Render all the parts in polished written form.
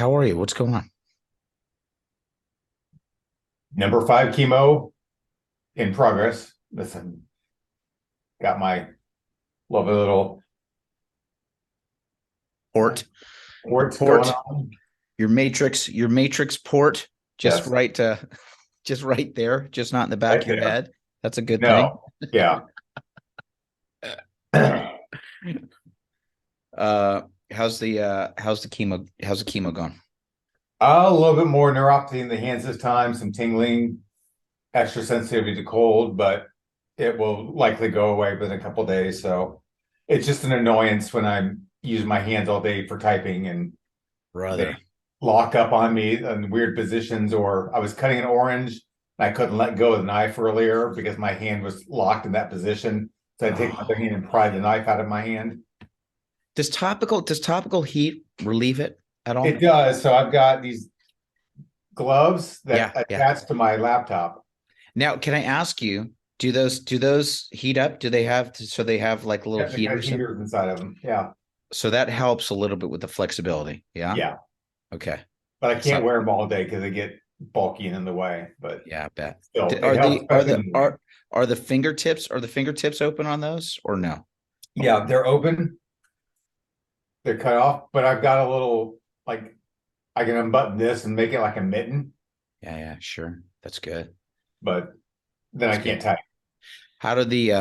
How are you? What's going on? Number five chemo in progress. Listen, got my lovely little Port, your works going port, on. your matrix port, just Yes, right just right there, just not in the back right of your there. head. That's a good thing. No, yeah. Uh how's the chemo going? A little bit more neuropathy in the hands this time, some tingling, extra sensitivity to cold, but it will likely go away within a couple of days. So it's just an annoyance when I'm using my hands all day for typing and they Brother. lock up on me in weird positions, or I was cutting an orange and I couldn't let go of the knife earlier because my hand was locked in that position. So I take my other Oh. hand and pry the knife out of my hand. Does topical heat relieve it at It all? does. So I've got these gloves that Yeah, yeah. attach to my laptop. Now, can I ask you, do those heat up? Do they have so they have like little Yeah, they got heaters in? heaters inside of them. Yeah. So that helps a little bit with the flexibility. Yeah. Yeah. Okay. But I It's can't not. wear them all day because they get bulky and in the way. But Yeah, I bet. still, it Are helps, the are especially in the the morning. are the fingertips open on those or no? Yeah, they're open, they're cut off, but I've got a little like I can unbutton this and make it like a mitten, Yeah, yeah, sure. That's good. but then I That's can't good. type. How do the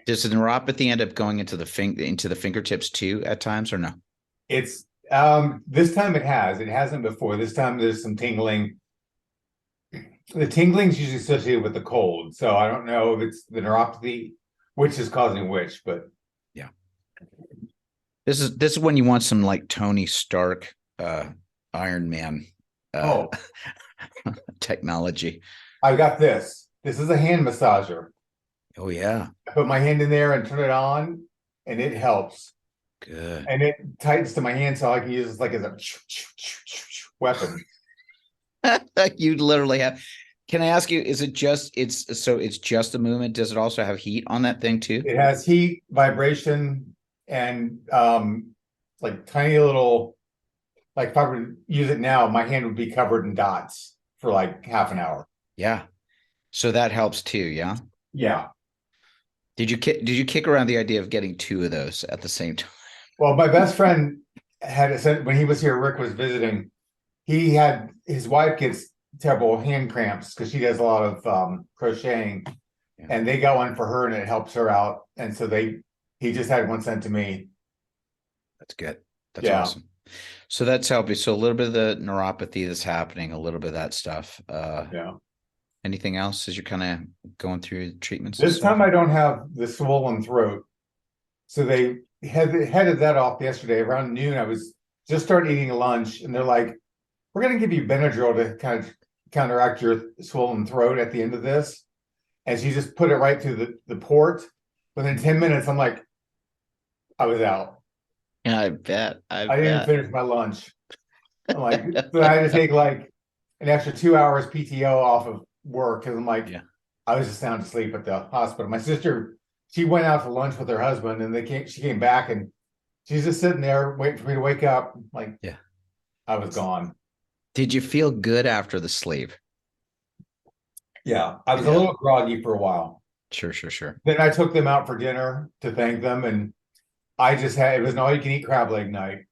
does the neuropathy end up going into the fingertips too at times or no? It's this time it has. It hasn't before. This time there's some tingling. The tingling is usually associated with the cold. So I don't know if it's the neuropathy, which is causing which, but Yeah. This is when you want some like Tony Stark Iron Man uh oh, technology. I've got this. This is a hand massager. Oh yeah. I put my hand in there and turn it on, and it helps. Good. And it tightens to my hand so I can use it like as a weapon. You literally have. Can I ask you, is it just it's just a movement? Does it also have heat on that thing too? It has heat, vibration, and like tiny little like if I were to use it now, my hand would be covered in dots for like half an hour. Yeah. So that helps too, yeah. Yeah. Did you kick around the idea of getting two of those at the same time? Well, my best friend had said when he was here, Rick was visiting, he had his wife gets terrible hand cramps because she does a lot of crocheting Yeah, and they got one for her and it helps her out. And so he just had one sent to me. that's good. That's Yeah. awesome. So that's helping. So a little bit of the neuropathy that's happening, a little bit of that stuff. Yeah. Anything else as you're kind of going through treatments and This stuff? time I don't have the swollen throat. So they headed that off yesterday around noon. I was just starting eating lunch and they're like, we're going to give you Benadryl to kind of counteract your swollen throat at the end of this. And she just put it right through the port. Within 10 minutes, I'm like, I was out. Yeah, I bet. I I didn't even bet. finish my lunch. I'm like, so I had to take like an extra 2 hours PTO off of work because I'm like, Yeah. I was just sound asleep at the hospital. My sister, she went out for lunch with her husband and she came back and she's just sitting there waiting for me to wake up. Like Yeah. I was gone. Did you feel good after the sleep? Yeah. I was a Yeah. little groggy for a while. Sure, sure, sure. Then I took them out for dinner to thank them. And I just had, it was an all you can eat crab leg night.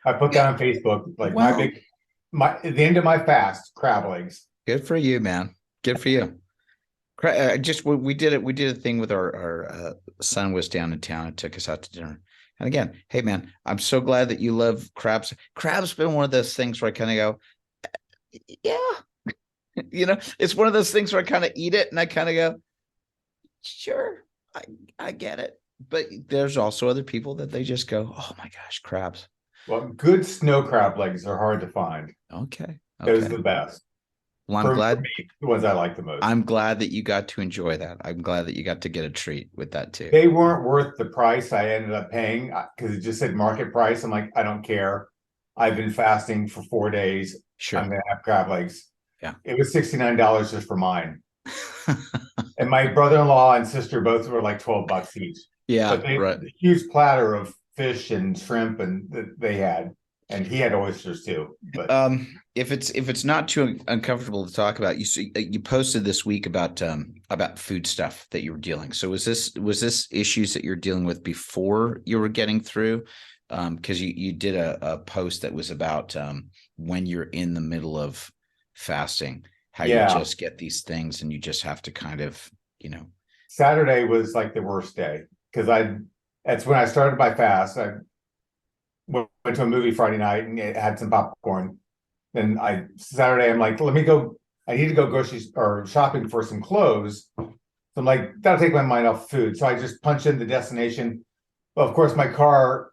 I put Yeah. that on Facebook, like Well, at the end of my fast, crab legs. good for you, man. Good for you. Just we did it. We did a thing with our son was down in town and took us out to dinner. And again, hey man, I'm so glad that you love crabs. Crabs been one of those things where I kind of go, yeah, it's one of those things where I kind of eat it and I kind of go, sure, I I get it. But there's also other people that they just go, oh my gosh, crabs. Well, good snow crab legs are hard to find. Okay, Those are okay. the best. Well, I'm For glad. me, the ones I like the most. I'm glad that you got to enjoy that. I'm glad that you got to get a treat with that too. They weren't worth the price I ended up paying because it just said market price. I'm like, I don't care. I've been fasting for 4 days. I'm Sure. gonna have crab legs. Yeah. It was $69 just for mine. And my brother-in-law and sister both were like 12 bucks each. Yeah, But they right. the huge platter of fish and shrimp and they had, and he had oysters too. But if it's not too uncomfortable to talk about, you posted this week about food stuff that you were dealing. So was this issues that you're dealing with before you were getting through? Because you did a post that was about when you're in the middle of fasting, how you yeah, just get these things and you just have to kind of, Saturday was like the worst day because that's when I started my fast. I went to a movie Friday night and had some popcorn. Then Saturday, I'm like, let me go. I need to go grocery or shopping for some clothes. So I'm like, that'll take my mind off food. So I just punch in the destination. Well, of course, my car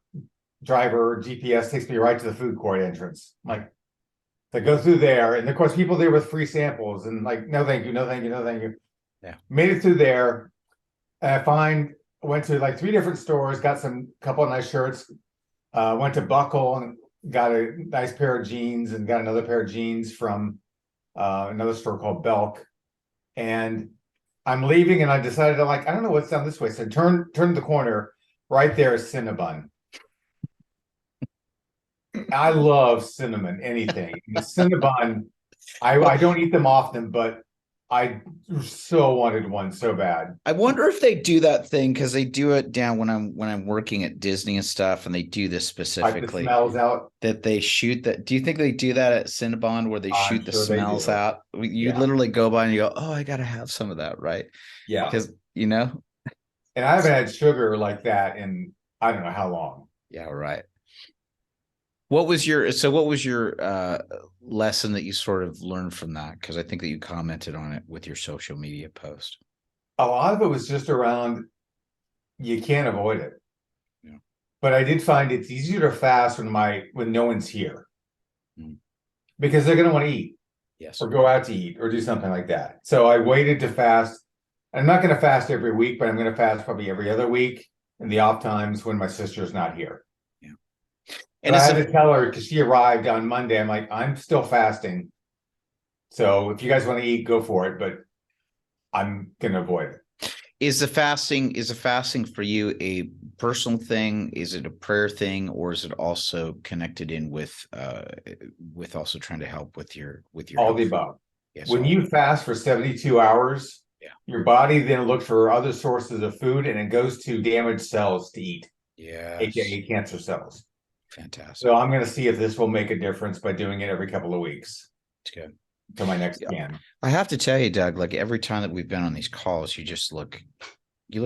driver GPS takes me right to the food court entrance. I'm like, I go through there, and of course, people there with free samples, and like, no, thank you, no, thank you, no, thank you. Yeah. Made it through there. And went to like 3 different stores, got some couple of nice shirts. Went to Buckle and got a nice pair of jeans, and got another pair of jeans from another store called Belk. And I'm leaving, and I decided to I don't know what's down this way. So turn the corner. Right there is Cinnabon. I love cinnamon, anything. The Cinnabon, I don't eat them often, but I so wanted one so bad. I wonder if they do that thing because they do it down when I'm working at Disney and stuff, and they do this Like the specifically smells out. that they shoot that. Do you think they do that at Cinnabon where they I'm shoot the sure they smells do. out? You Yeah. literally go by and you go, "Oh, I gotta have some of that," right? Yeah. Because And I haven't had sugar like that in I don't know how long. yeah, right. What was your lesson that you sort of learned from that? Because I think that you commented on it with your social media post. A lot of it was just around you can't avoid it. Yeah. But I did find it's easier to fast when no one's here. Mm. Because they're gonna want to eat Yes. or go out to eat or do something like that. So I waited to fast. I'm not gonna fast every week, but I'm gonna fast probably every other week in the off times when my sister's not here. Yeah. And I had to tell her because she arrived on Monday. I'm like, I'm still fasting. So if you guys want to eat, go for it, but I'm gonna avoid it. Is the fasting for you a personal thing? Is it a prayer thing, or is it also connected in with also trying to help with your All the health? above. Yes, When you fast for 72 hours, yeah, your body then looks for other sources of food and it goes to damaged cells to eat, yes, aka cancer cells. fantastic. So I'm going to see if this will make a difference by doing it every couple of weeks. It's good. To my next Yeah. scan. I have to tell you, Doug, like every time that we've been on these calls, you look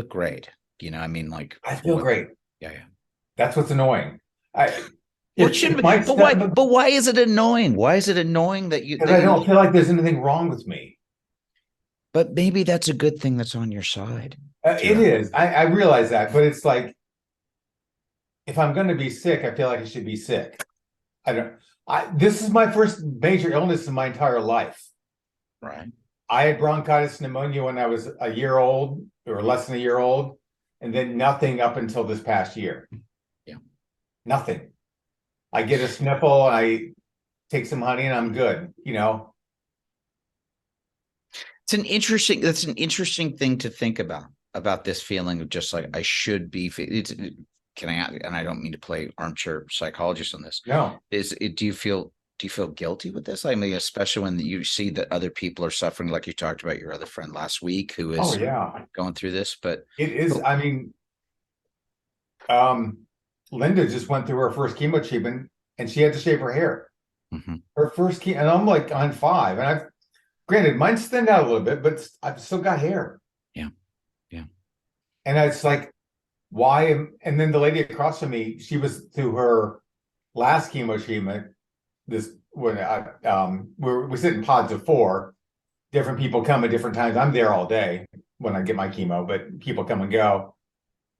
great. I mean, like I feel great. Yeah. That's what's annoying. It shouldn't be, but why is it annoying? Why is it annoying that you? Because I don't feel like there's anything wrong with me. But maybe that's a good thing that's on your side. It is. I realize that, but it's like if I'm going to be sick, I feel like I should be sick. This is my first major illness in my entire life. Right. I had bronchitis pneumonia when I was a year old or less than a year old, and then nothing up until this past year. Yeah. Nothing. I get a sniffle, I take some honey, and I'm good, That's an interesting thing to think about this feeling of just like I should be. And I don't mean to play armchair psychologist on this. No. Do you feel guilty with this? I mean, especially when you see that other people are suffering, like you talked about your other friend last week who is going through this, but it is, I mean, Linda just went through her first chemo treatment and she had to shave her hair. Mm-hmm. Her first chemo, and I'm like on 5, and granted, mine's thinned out a little bit, but I've still got hair. Yeah. Yeah. And it's like, why? And then the lady across from me, she was through her last chemo treatment. We sit in pods of 4. Different people come at different times. I'm there all day when I get my chemo, but people come and go.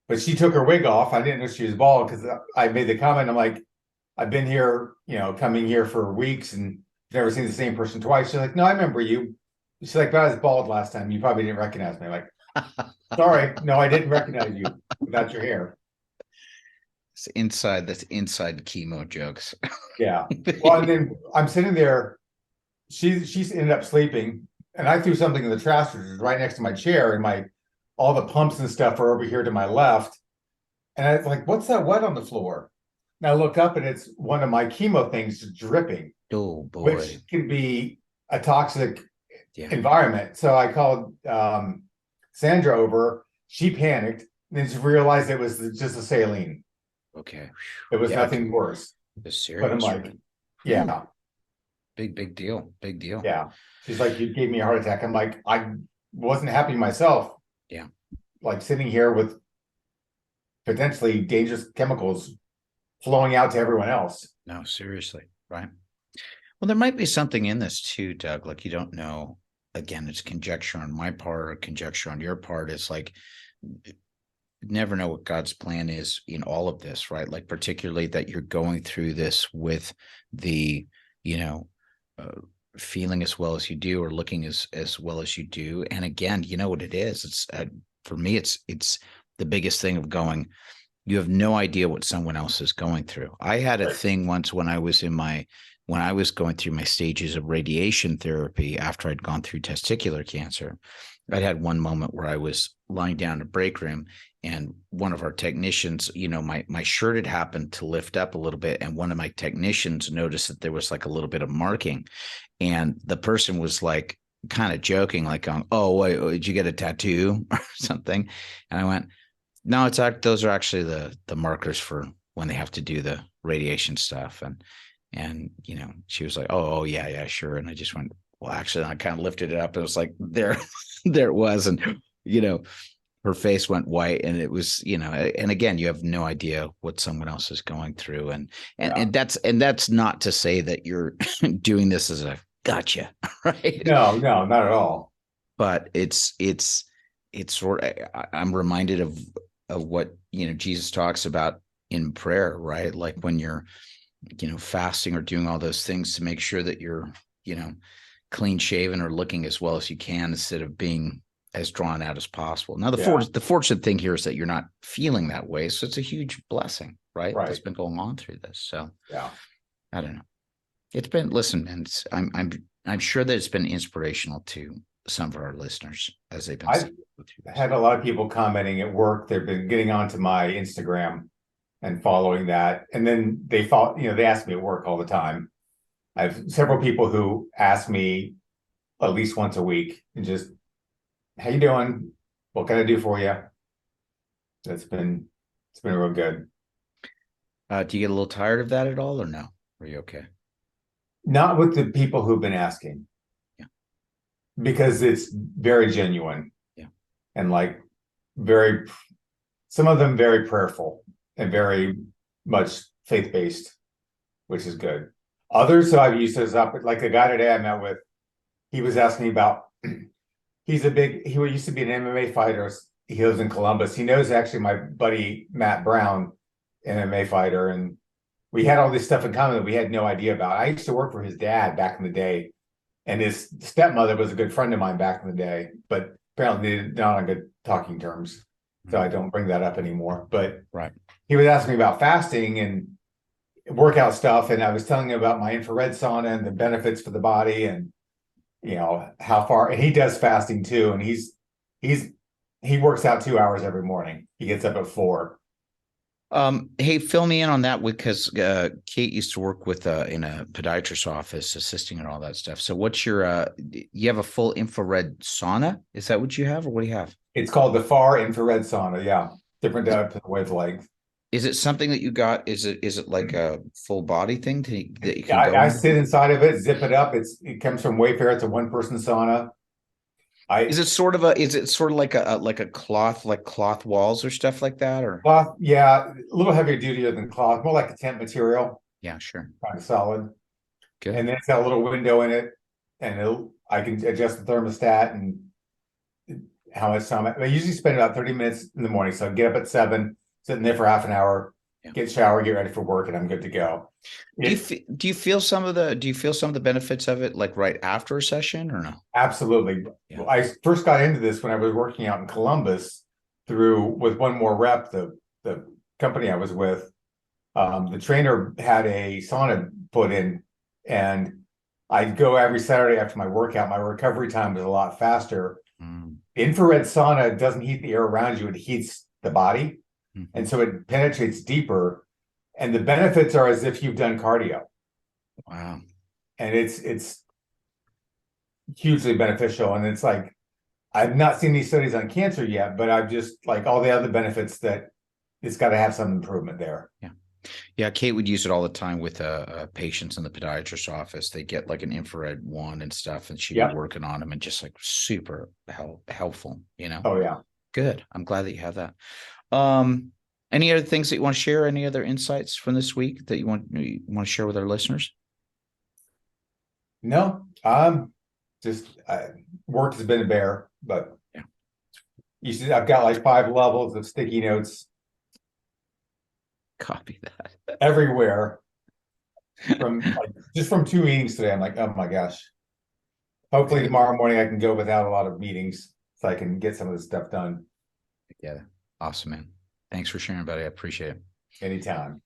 But she took her wig off. I didn't know she was bald because I made the comment. I'm like, I've been here, coming here for weeks and never seen the same person twice. She's like, no, I remember you. She's like, but I was bald last time. You probably didn't recognize me. I'm like, sorry, no, I didn't recognize you without your hair. That's inside chemo jokes. Yeah. Well, and then I'm sitting there. She's ended up sleeping, and I threw something in the trash, which is right next to my chair, and all the pumps and stuff are over here to my left. And I was like, what's that wet on the floor? And I look up and it's one of my chemo things dripping, Oh which boy. can be a toxic Yeah. environment. So I called Sandra over. She panicked and then realized it was just a saline. Okay. It was Yeah, it nothing can worse. be But I'm serious, like, right? Whew. yeah, Big deal. Big deal. yeah. She's like, you gave me a heart attack. I'm like, I wasn't happy myself, Yeah. like sitting here with potentially dangerous chemicals flowing out to everyone else. No, seriously. Right. Well, there might be something in this too, Doug. Like you don't know. Again, it's conjecture on my part or conjecture on your part. It's like never know what God's plan is in all of this, right? Like particularly that you're going through this with the, you know, uh, feeling as well as you do or looking as well as you do. And again, you know what it is. It's for me, it's the biggest thing of going. You have no idea what someone else is going through. I had a Right. thing once when I was going through my stages of radiation therapy after I'd gone through testicular cancer. I'd had one moment where I was lying down in a break room and one of our technicians, my shirt had happened to lift up a little bit. And one of my technicians noticed that there was like a little bit of marking. And the person was like kind of joking, like, oh, wait, did you get a tattoo or something? And I went, no, those are actually the markers for when they have to do the radiation stuff. And she was like, oh yeah, sure. And I just went, well, actually, I kind of lifted it up. And it was like there, there it was. And you know, her face went white, and it was, and again, you have no idea what someone else is going through. And and Yeah. and that's not to say that you're doing this as a gotcha, right? No, no, not at all. But it's sort of, I'm reminded of what Jesus talks about in prayer, right? Like when you're fasting or doing all those things to make sure that you're you know clean shaven or looking as well as you can instead of being as drawn out as possible. Now Yeah, the fortunate thing here is that you're not feeling that way, so it's a huge blessing, right? That's right. been going on through this. So Yeah. I don't know. It's been, listen, man. I'm sure that it's been inspirational to some of our listeners as they've been I've through this. had a lot of people commenting at work. They've been getting onto my Instagram and following that. And then they follow, they ask me at work all the time. I have several people who ask me at least once a week and just, how you doing? What can I do for you? It's been it's been real good. Do you get a little tired of that at all, or no? Are you okay? Not with the people who've been asking, Yeah, because it's very genuine yeah, and like very, some of them very prayerful and yeah. very much faith-based, which is good. Others, so I've used this up, like the guy today I met with, he was asking me about, he used to be an MMA fighter. He lives in Columbus. He knows actually my buddy Matt Brown, MMA fighter, and we had all this stuff in common that we had no idea about. I used to work for his dad back in the day, and his stepmother was a good friend of mine back in the day, but apparently they're not on good talking terms. So I Mhm. don't bring that up anymore. But Right. he was asking me about fasting and workout stuff, and I was telling him about my infrared sauna and the benefits for the body, and how far. And he does fasting too, and he's he works out 2 hours every morning. He gets up at 4. Hey, fill me in on that because Kate used to work with in a podiatrist's office, assisting and all that stuff. So, what's your? You have a full infrared sauna? Is that what you have, or what do you have? It's called the far infrared sauna. Yeah, different wavelength. Is it something that you got? Is it like a full body thing that you can go I in? sit inside of it, zip it up. It comes from Wayfair. It's a 1 person sauna. I Is it sort of like a cloth, like cloth walls or stuff like that, or? cloth, yeah, a little heavier duty than cloth, more like a tent material, Yeah, sure. kind of solid. Good. And then it's got a little window in it, and I can adjust the thermostat and how much time. I usually spend about 30 minutes in the morning, so I get up at 7, sit in there for half an hour, Yeah. get shower, get ready for work, and I'm good to go. Do you feel some of the benefits of it like right after a session or no? Absolutely. Yeah. I first got into this when I was working out in Columbus through with One More Rep, the company I was with. The trainer had a sauna put in, and I'd go every Saturday after my workout. My recovery time was a lot faster. Mm, Infrared sauna doesn't heat the air around you, it heats the body. And so it penetrates deeper, and the benefits are as if you've done cardio. Wow. And it's hugely beneficial. And it's like, I've not seen these studies on cancer yet, but I've just like all the other benefits that it's got to have some improvement there. Yeah. Yeah, Kate would use it all the time with patients in the podiatrist's office. They get like an infrared one and stuff, and she'd be working on them and just like super helpful, you know? Oh, yeah. Good. I'm glad that you have that. Any other things that you want to share? Any other insights from this week that you want to share with our listeners? No, just work has been a bear, but yeah, you see, I've got like 5 levels of sticky notes. Copy that everywhere from like just from 2 meetings today. I'm like, oh my gosh. Hopefully tomorrow morning I can go without a lot of meetings so I can get some of this stuff done. Yeah. Awesome, man. Thanks for sharing, buddy. I appreciate it. Anytime.